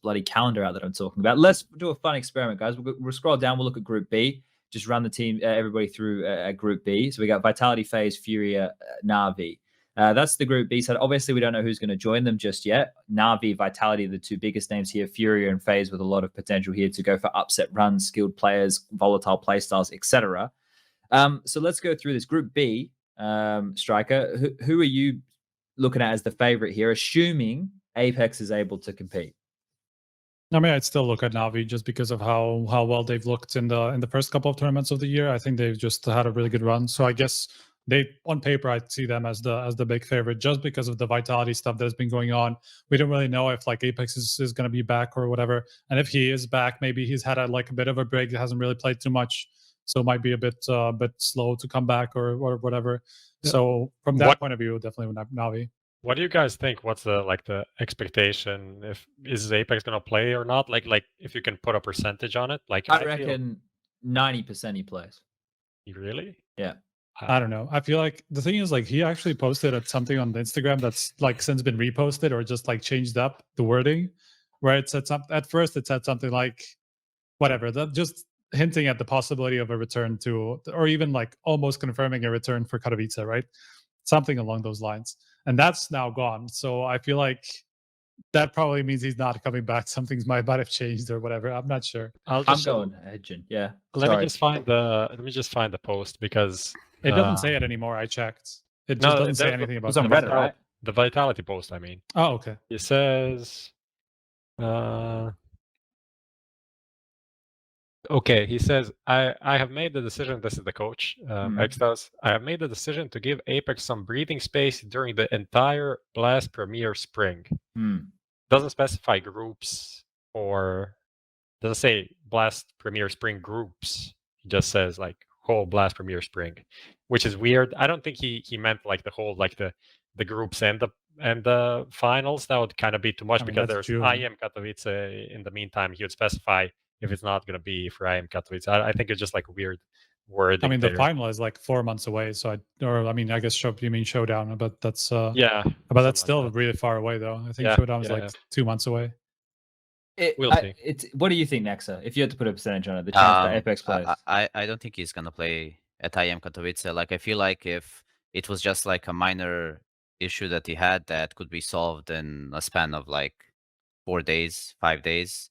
bloody calendar out that I'm talking about. Let's do a fun experiment, guys. We'll scroll down. We'll look at Group B. Just run the team, everybody through Group B. So we got Vitality, FaZe, Furia, Na'Vi. That's the Group B side. Obviously, we don't know who's going to join them just yet. Na'Vi, Vitality, the two biggest names here. Furia and FaZe with a lot of potential here to go for upset runs, skilled players, volatile playstyles, etc. So let's go through this Group B. Striker, who are you looking at as the favorite here, assuming Apex is able to compete? I mean, I'd still look at Na'Vi just because of how well they've looked in the first couple of tournaments of the year. I think they've just had a really good run. So I guess on paper, I'd see them as the big favorite just because of the Vitality stuff that's been going on. We don't really know if like Apex is going to be back or whatever. And if he is back, maybe he's had a bit of a break. He hasn't really played too much, so it might be a bit slow to come back or whatever. Yeah. So from that point of view, definitely Na'Vi. What do you guys think? What's the expectation? If is Apex gonna play or not? Like if you can put a percentage on it, like I reckon 90% he plays. Really? Yeah. I don't know. I feel like the thing is, like, he actually posted something on Instagram that's like since been reposted or just like changed up the wording, where it said at first it said something like whatever, that just hinting at the possibility of a return to, or even like almost confirming a return for Katowice, right? Something along those lines. And that's now gone. So I feel like that probably means he's not coming back. Something's might have changed or whatever. I'm not sure. I'm going edging. Yeah. Let me just find the post because it doesn't say it anymore. I checked. It just doesn't say anything about it. On Reddit, right? The Vitality post, I mean. Oh, okay. It says okay, he says, I have made the decision, this is the coach, X does, I have made the decision to give Apex some breathing space during the entire Blast Premier Spring. Doesn't specify groups or doesn't say Blast Premier Spring groups. He just says like whole Blast Premier Spring, which is weird. I don't think he meant like the whole, like the groups and the finals. That would kind of be too much because there's IM Katowice in the meantime. He would specify if it's not going to be for IM Katowice. I think it's just like a weird word. I mean, the final is like 4 months away. So I guess you mean Showdown, but that's yeah. But that's still really far away, though. I think Showdown is like 2 months away. We'll see. What do you think, Nexa? If you had to put a percentage on it, the chance that Apex plays. I don't think he's gonna play at IM Katowice. Like, I feel like if it was just like a minor issue that he had that could be solved in a span of like 4 days, 5 days,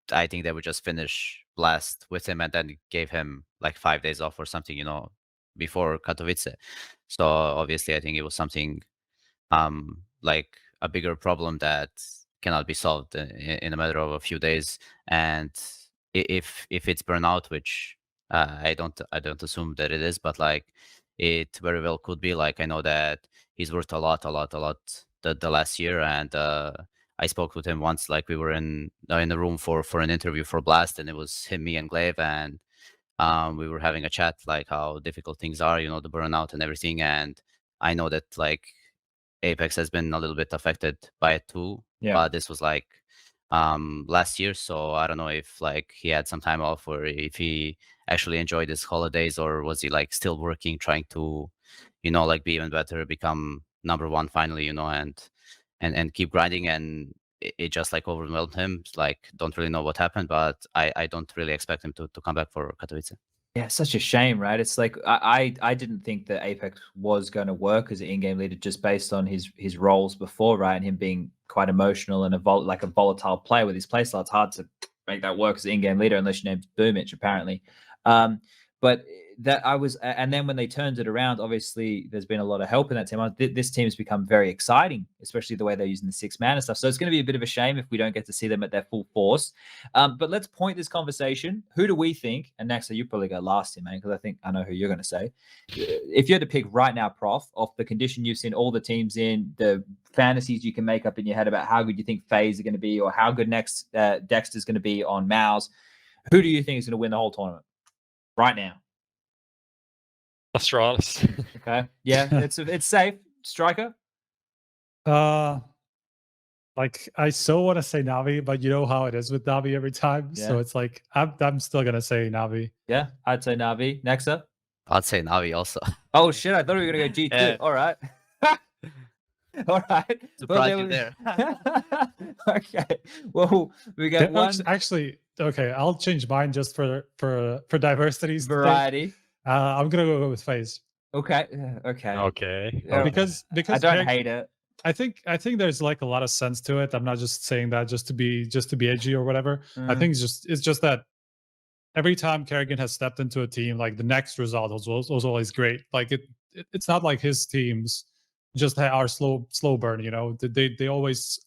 I think they would just finish Blast with him and then gave him like 5 days off or something, before Katowice. So obviously, I think it was something like a bigger problem that cannot be solved in a matter of a few days. And if it's burnout, which I don't assume that it is, but like it very well could be. Like, I know that he's worked a lot the last year, and I spoke with him once. Like, we were in the room for an interview for Blast, and it was him, me, and Glaive, and we were having a chat like how difficult things are, the burnout and everything. And I know that like Apex has been a little bit affected by it too. Yeah. But this was like last year, so I don't know if like he had some time off or if he actually enjoyed his holidays, or was he like still working, trying to like be even better, become #1 finally, and keep grinding. And it just like overwhelmed him. Like, don't really know what happened, but I don't really expect him to come back for Katowice. Yeah, such a shame, right? It's like I didn't think that Apex was going to work as an in-game leader just based on his roles before, right? And him being quite emotional and a volatile player with his playstyle. It's hard to make that work as an in-game leader unless your name's Boomich, apparently. But that and then when they turned it around, obviously there's been a lot of help in that team. This team has become very exciting, especially the way they're using the 6-man and stuff. So it's going to be a bit of a shame if we don't get to see them at their full force. But let's point this conversation. Who do we think? And Nexa, you probably go last here, man, because I think I know who you're going to say. If you had to pick right now, Prof, off the condition you've seen all the teams in, the fantasies you can make up in your head about how good you think FaZe are going to be, or how good next Dexter's going to be on Mouse, who do you think is going to win the whole tournament right now? Astralis. Okay. Yeah, it's safe. Striker? Like, I so want to say Na'Vi, but you know how it is with Na'Vi every time. Yeah. So it's like I'm still gonna say Na'Vi. Yeah, I'd say Na'Vi. Nexa? I'd say Na'Vi also. Oh shit, I thought we were gonna go G2. Yeah. All right. All right. Surprise you there. Okay. Well, we got one Actually, okay, I'll change mine just for diversity's sake. variety. I'm gonna go with FaZe. Okay. Okay. Okay. Yeah, Because I don't Greg, hate it. I think there's like a lot of sense to it. I'm not just saying that just to be edgy or whatever. I think it's just that every time Kerrigan has stepped into a team, like the next result was always great. Like it's not like his teams just are slow burn. You know, they always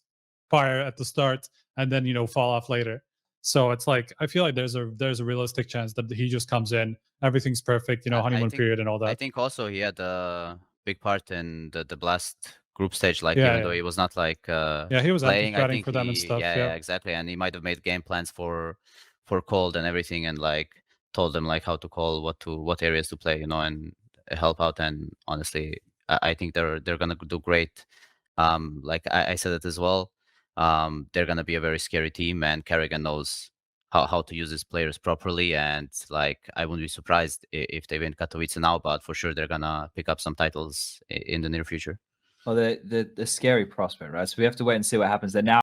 fire at the start and then fall off later. So it's like I feel like there's a realistic chance that he just comes in, everything's perfect, honeymoon period and all that. I think also he had a big part in the Blast group stage, like Yeah, even though he was not like he was playing, I advocating think for them and stuff. yeah, exactly, and he might have made game plans for Cold and everything, and like told them like how to call, what areas to play, and help out. And honestly, I think they're gonna do great. Like I said it as well. They're gonna be a very scary team, and Kerrigan knows how to use his players properly. And like I wouldn't be surprised if they win Katowice now, but for sure they're gonna pick up some titles in the near future. Well, the scary prospect, right? So we have to wait and see what happens. They're now